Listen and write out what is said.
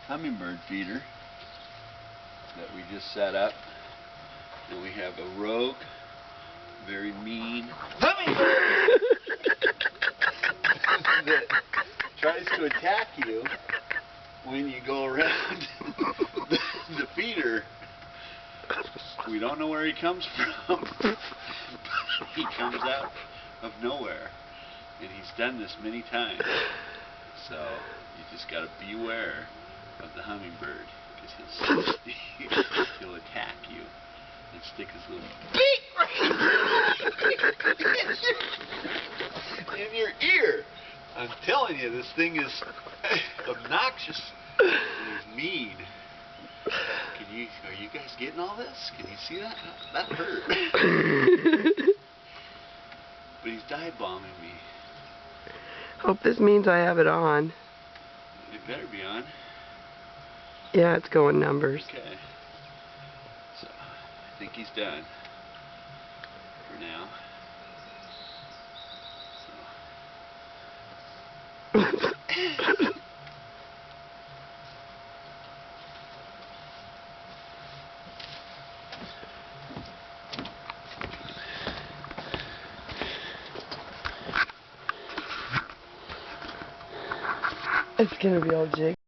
hummingbird feeder that we just set up. And we have a rogue, very mean hummingbird that tries to attack you when you go around the feeder. We don't know where he comes from. He comes out of nowhere, and he's done this many times. So you just got to beware of the hummingbird, because he'll attack you and stick his little beak in your ear. I'm telling you, this thing is obnoxious. He's mean. Are you guys getting all this? Can you see that? That hurt. But he's dive bombing me. Hope this means I have it on. It better be on. Yeah, it's going numbers. Okay. So, I think he's done for now. It's gonna be all jig.